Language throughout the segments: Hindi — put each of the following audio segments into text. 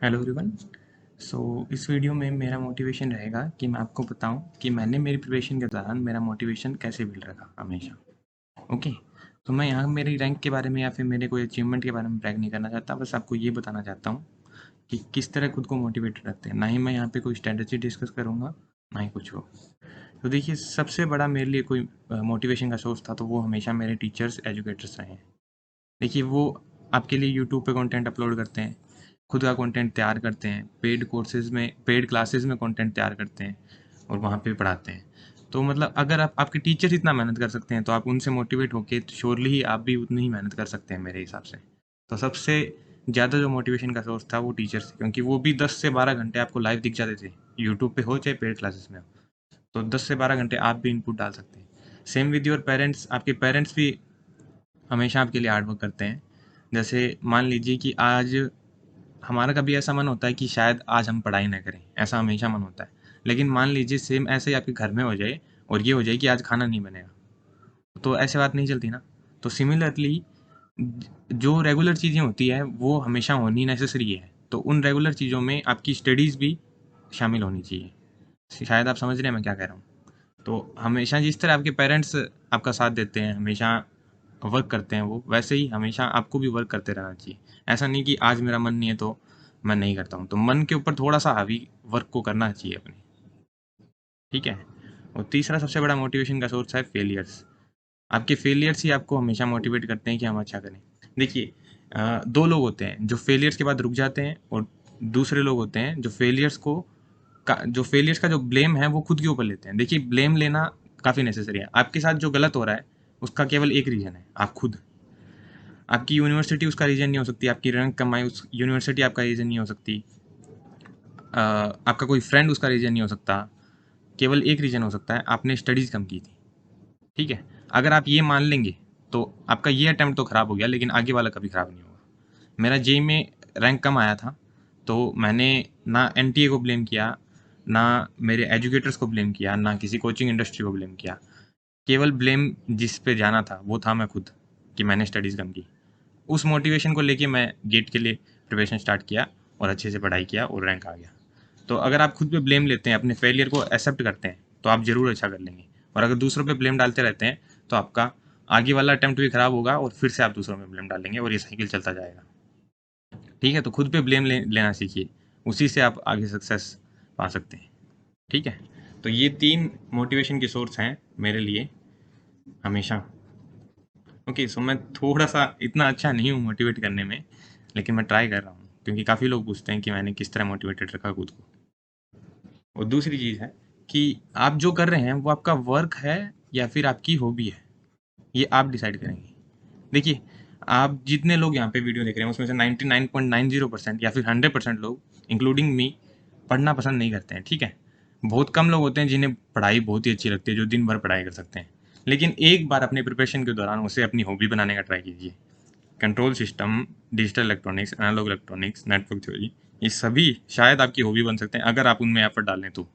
Hello everyone. सो इस वीडियो में मेरा मोटिवेशन रहेगा कि मैं आपको बताऊं कि मैंने मेरी प्रिपरेशन के दौरान मेरा मोटिवेशन कैसे बिल्ड रखा हमेशा। ओके। तो मैं यहाँ मेरी रैंक के बारे में या फिर मेरे कोई अचीवमेंट के बारे में ब्रैग नहीं करना चाहता, बस आपको ये बताना चाहता हूँ कि किस तरह खुद को मोटिवेटेड रखते हैं। ना ही मैं यहाँ पे कोई स्ट्रेटजी डिस्कस करूँगा, ना ही कुछ हो। तो देखिए, सबसे बड़ा मेरे लिए कोई मोटिवेशन का सोर्स था तो वो हमेशा मेरे टीचर्स एजुकेटर्स रहे हैं। देखिए, वो आपके लिए यूट्यूब पे कंटेंट अपलोड करते हैं, खुद का कंटेंट तैयार करते हैं, पेड क्लासेस में कंटेंट तैयार करते हैं और वहाँ पे पढ़ाते हैं। तो मतलब अगर आपके टीचर इतना मेहनत कर सकते हैं तो आप उनसे मोटिवेट होके तो श्योरली ही आप भी उतनी ही मेहनत कर सकते हैं मेरे हिसाब से। तो सबसे ज़्यादा जो मोटिवेशन का सोर्स था वो टीचर्स थे, क्योंकि वो भी 10 से 12 घंटे आपको लाइव दिख जाते थे, यूट्यूब पे हो चाहे पेड क्लासेस में हो। तो 10 से 12 घंटे आप भी इनपुट डाल सकते हैं। सेम विद योर पेरेंट्स, आपके पेरेंट्स भी हमेशा आपके लिए हार्ड वर्क करते हैं। जैसे मान लीजिए कि आज हमारा कभी ऐसा मन होता है कि शायद आज हम पढ़ाई ना करें, ऐसा हमेशा मन होता है। लेकिन मान लीजिए सेम ऐसे ही आपके घर में हो जाए और ये हो जाए कि आज खाना नहीं बनेगा, तो ऐसे बात नहीं चलती ना। तो सिमिलरली जो रेगुलर चीज़ें होती है वो हमेशा होनी नेसेसरी है, तो उन रेगुलर चीज़ों में आपकी स्टडीज़ भी शामिल होनी चाहिए। शायद आप समझ रहे हैं मैं क्या कह रहा हूँ। तो हमेशा जिस तरह आपके पेरेंट्स आपका साथ देते हैं, हमेशा वर्क करते हैं वो, वैसे ही हमेशा आपको भी वर्क करते रहना चाहिए। ऐसा नहीं कि आज मेरा मन नहीं है तो मैं नहीं करता हूँ, तो मन के ऊपर थोड़ा सा हावी वर्क को करना चाहिए अपने। ठीक है। और तीसरा सबसे बड़ा मोटिवेशन का सोर्स है फेलियर्स। आपके फेलियर्स ही आपको हमेशा मोटिवेट करते हैं कि हम अच्छा करें। देखिए, दो लोग होते हैं जो फेलियर्स के बाद रुक जाते हैं, और दूसरे लोग होते हैं जो फेलियर्स का जो ब्लेम है वो खुद के ऊपर लेते हैं। देखिए, ब्लेम लेना काफ़ी नेसेसरी है। आपके साथ जो गलत हो रहा है उसका केवल एक रीज़न है, आप खुद। आपकी यूनिवर्सिटी उसका रीज़न नहीं हो सकती, आपकी रैंक कमाई उस यूनिवर्सिटी आपका रीज़न नहीं हो सकती, आपका कोई फ्रेंड उसका रीज़न नहीं हो सकता। केवल एक रीज़न हो सकता है, आपने स्टडीज़ कम की थी। ठीक है। अगर आप ये मान लेंगे तो आपका ये अटेम्प्ट तो ख़राब हो गया, लेकिन आगे वाला कभी ख़राब नहीं होगा। मेरा जेईई में रैंक कम आया था, तो मैंने ना एनटीए को ब्लेम किया, ना मेरे एजुकेटर्स को ब्लेम किया, ना किसी कोचिंग इंडस्ट्री को ब्लेम किया। केवल ब्लेम जिस पे जाना था वो था मैं खुद, कि मैंने स्टडीज़ कम की। उस मोटिवेशन को लेके मैं गेट के लिए प्रिपरेशन स्टार्ट किया और अच्छे से पढ़ाई किया और रैंक आ गया। तो अगर आप खुद पे ब्लेम लेते हैं, अपने फेलियर को एक्सेप्ट करते हैं, तो आप ज़रूर अच्छा कर लेंगे। और अगर दूसरों पे ब्लेम डालते रहते हैं तो आपका आगे वाला अटेम्प्ट भी खराब होगा और फिर से आप दूसरों पे ब्लेम डालेंगे और ये साइकिल चलता जाएगा। ठीक है। तो खुद पे ब्लेम लेना सीखिए, उसी से आप आगे सक्सेस पा सकते हैं। ठीक है। तो ये 3 मोटिवेशन के सोर्स हैं मेरे लिए हमेशा। ओके। सो मैं थोड़ा सा इतना अच्छा नहीं हूँ मोटिवेट करने में, लेकिन मैं ट्राई कर रहा हूँ, क्योंकि काफ़ी लोग पूछते हैं कि मैंने किस तरह मोटिवेटेड रखा खुद को। और दूसरी चीज़ है कि आप जो कर रहे हैं वो आपका वर्क है या फिर आपकी हॉबी है, ये आप डिसाइड करेंगे। देखिए, आप जितने लोग यहाँ पे वीडियो देख रहे हैं उसमें से 99.90% या फिर 100% लोग, इंक्लूडिंग मी, पढ़ना पसंद नहीं करते हैं। ठीक है। बहुत कम लोग होते हैं जिन्हें पढ़ाई बहुत ही अच्छी लगती है, जो दिन भर पढ़ाई कर सकते हैं। लेकिन एक बार अपने प्रिपरेशन के दौरान उसे अपनी हॉबी बनाने का ट्राई कीजिए। Control system, digital electronics, analog electronics, network theory, ये सभी शायद आपकी हॉबी बन सकते हैं अगर आप उनमें एफर्ट डालें तो।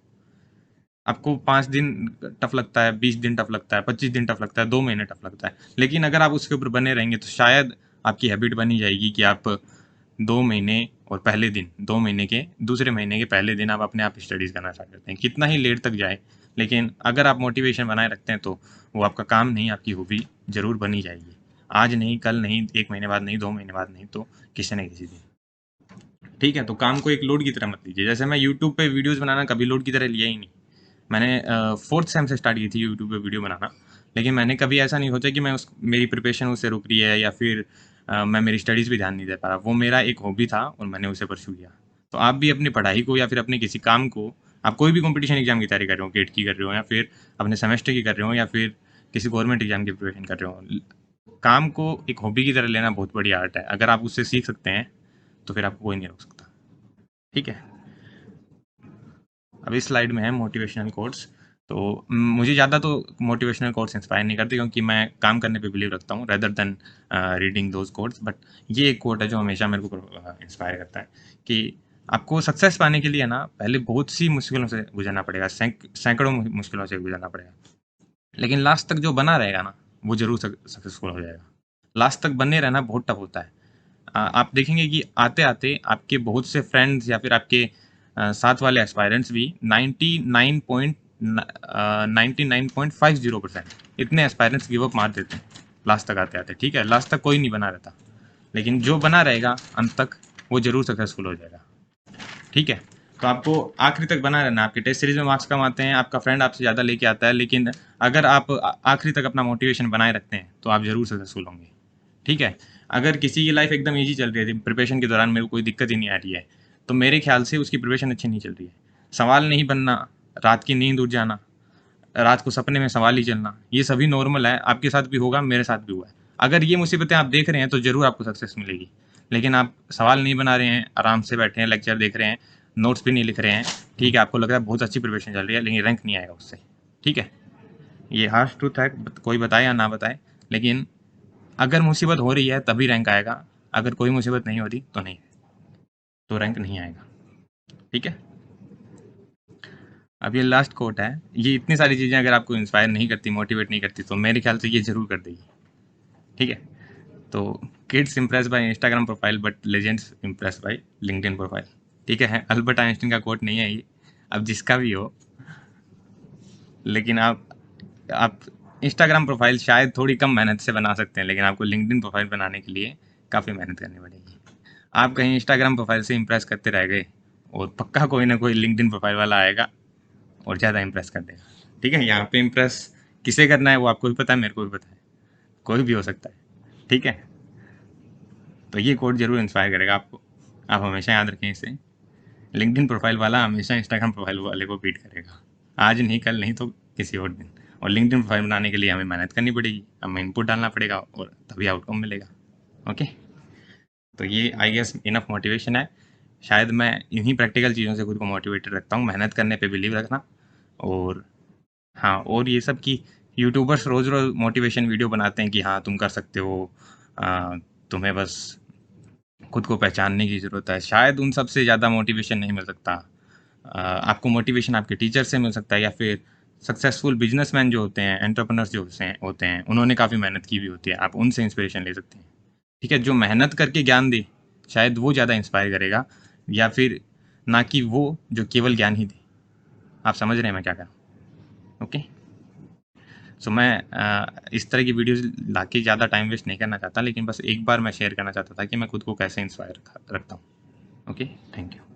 आपको 5 दिन टफ लगता है, 20 दिन टफ लगता है, 25 दिन टफ लगता है, 2 महीने टफ लगता है, लेकिन अगर आप उसके ऊपर बने रहेंगे तो शायद आपकी हैबिट बनी जाएगी कि आप 2 महीने और पहले दिन, 2 महीने के दूसरे महीने के पहले दिन आप अपने आप स्टडीज़ करना स्टार्ट करते हैं, कितना ही लेट तक जाए। लेकिन अगर आप मोटिवेशन बनाए रखते हैं तो वो आपका काम नहीं, आपकी हॉबी ज़रूर बनी जाएगी। आज नहीं, कल नहीं, 1 महीने बाद नहीं, 2 महीने बाद नहीं, तो किसी न किसी दिन। ठीक है। तो काम को एक लोड की तरह मत लीजिए। जैसे मैं यूट्यूब पे वीडियोज़ बनाना कभी लोड की तरह लिया ही नहीं। मैंने 4th सेम से स्टार्ट की थी यूट्यूब पे वीडियो बनाना, लेकिन मैंने कभी ऐसा नहीं सोचा कि मेरी प्रिपरेशन उससे रुक रही है या फिर मैं मेरी स्टडीज़ पे ध्यान नहीं दे पा रहा। वो मेरा एक हॉबी था और मैंने उसे परस्यू किया। तो आप भी अपनी पढ़ाई को या फिर अपने किसी काम को, आप कोई भी कॉम्पिटिशन एग्जाम की तैयारी कर रहे हो, गेट की कर रहे हो या फिर अपने सेमेस्टर की कर रहे हो या फिर किसी गवर्नमेंट एग्जाम की प्रिपरेशन कर रहे हो, काम को एक हॉबी की तरह लेना बहुत बड़ी आर्ट है। अगर आप उससे सीख सकते हैं तो फिर आपको कोई नहीं रोक सकता। ठीक है। अब इस स्लाइड में है मोटिवेशनल कोट्स। तो मुझे ज़्यादा तो मोटिवेशनल कोट्स इंस्पायर नहीं करते, क्योंकि मैं काम करने पे बिलीव रखता हूँ rather than reading those quotes. But ये एक कोट है जो हमेशा मेरे को इंस्पायर करता है कि आपको सक्सेस पाने के लिए ना पहले बहुत सी मुश्किलों से गुजरना पड़ेगा, सैकड़ों मुश्किलों से गुजरना पड़ेगा, लेकिन लास्ट तक जो बना रहेगा ना वो जरूर सक्सेसफुल हो जाएगा। लास्ट तक बने रहना बहुत टफ होता है। आप देखेंगे कि आते-आते आपके बहुत से फ्रेंड्स या फिर आपके साथ वाले एस्पायरेंट्स भी 99.50% इतने एस्पायरेंट्स गिव अप मार देते हैं लास्ट तक आते-आते, ठीक है? लास्ट तक कोई नहीं बना रहता, लेकिन जो बना रहेगा अंत तक वो ज़रूर सक्सेसफुल हो जाएगा, ठीक है? तो आपको आखिरी तक बना रहना है। आपके टेस्ट सीरीज में मार्क्स कम आते हैं, आपका फ्रेंड आपसे ज़्यादा लेके आता है, लेकिन अगर आप आखिरी तक अपना मोटिवेशन बनाए रखते हैं तो आप ज़रूर सक्सेसफुल होंगे, ठीक है? अगर किसी की लाइफ एकदम ईजी चल रही है, प्रिपरेशन के दौरान मेरे को कोई दिक्कत ही नहीं आ रही है, तो मेरे ख्याल से उसकी प्रिपरेशन अच्छी नहीं चल रही है। सवाल नहीं बनना, रात की नींद उड़ जाना, रात को सपने में सवाल ही चलना, ये सभी नॉर्मल है, आपके साथ भी होगा, मेरे साथ भी हुआ है। अगर ये मुसीबतें आप देख रहे हैं तो ज़रूर आपको सक्सेस मिलेगी, लेकिन आप सवाल नहीं बना रहे हैं, आराम से बैठे हैं, लेक्चर देख रहे हैं, नोट्स भी नहीं लिख रहे हैं, ठीक है? आपको लग रहा है बहुत अच्छी प्रिपरेशन चल रही है, लेकिन रैंक नहीं आएगा उससे, ठीक है? ये हार्श ट्रूथ है, कोई बताए या ना बताए, लेकिन अगर मुसीबत हो रही है तभी रैंक आएगा, अगर कोई मुसीबत नहीं हो रही तो नहीं, तो रैंक नहीं आएगा, ठीक है? अब ये लास्ट कोट है, ये इतनी सारी चीज़ें अगर आपको इंस्पायर नहीं करती, मोटिवेट नहीं करती, तो मेरे ख्याल से ये ज़रूर कर देगी, ठीक है? तो kids impress by Instagram profile but legends impress by LinkedIn profile, ठीक है? अल्बर्ट आइंस्टीन का कोट नहीं है ये, अब जिसका भी हो, लेकिन आप इंस्टाग्राम प्रोफाइल शायद थोड़ी कम मेहनत से बना सकते हैं, लेकिन आपको लिंक्डइन प्रोफाइल बनाने के लिए काफ़ी मेहनत करनी पड़ेगी। आप कहीं इंस्टाग्राम प्रोफाइल से इम्प्रेस करते रह गए और पक्का कोई ना कोई लिंक्डइन प्रोफाइल वाला आएगा और ज़्यादा इम्प्रेस कर देगा, ठीक है? यहाँ पे इम्प्रेस किसे करना है वो आपको भी पता है, मेरे को भी पता है, कोई भी हो सकता है, ठीक है? तो ये कोड जरूर इंस्पायर करेगा आपको, आप हमेशा याद रखें इसे। लिंक्डइन प्रोफाइल वाला हमेशा इंस्टाग्राम प्रोफाइल वाले को बीट करेगा, आज नहीं कल नहीं तो किसी और दिन। और लिंक्डइन प्रोफाइल बनाने के लिए हमें मेहनत करनी पड़ेगी, हमें इनपुट डालना पड़ेगा और तभी आउटकम मिलेगा, ओके? तो ये आई गेस इनफ मोटिवेशन है। शायद मैं इन्हीं प्रैक्टिकल चीज़ों से खुद को मोटिवेटेड रखता हूँ, मेहनत करने पे बिलीव रखना। और हाँ, और ये सब कि यूट्यूबर्स रोज़ रोज़ मोटिवेशन वीडियो बनाते हैं कि हाँ तुम कर सकते हो, तुम्हें बस खुद को पहचानने की ज़रूरत है। शायद उन सब से ज़्यादा मोटिवेशन नहीं मिल सकता। आपको मोटिवेशन आपके टीचर से मिल सकता है, या फिर सक्सेसफुल बिजनेसमैन जो होते हैं, एंटरप्रेन्योर्स जो होते हैं, उन्होंने काफ़ी मेहनत की भी होती है, आप उनसे इंस्पिरेशन ले सकते हैं, ठीक है? जो मेहनत करके ज्ञान दे, शायद वो ज़्यादा इंस्पायर करेगा, या फिर ना कि वो जो केवल ज्ञान ही दे। आप समझ रहे हैं मैं क्या कर रहा हूँ? ओके? सो मैं इस तरह की वीडियोज़ लाके ज़्यादा टाइम वेस्ट नहीं करना चाहता, लेकिन बस एक बार मैं शेयर करना चाहता था कि मैं खुद को कैसे इंस्पायर रखता हूँ। ओके? Thank you.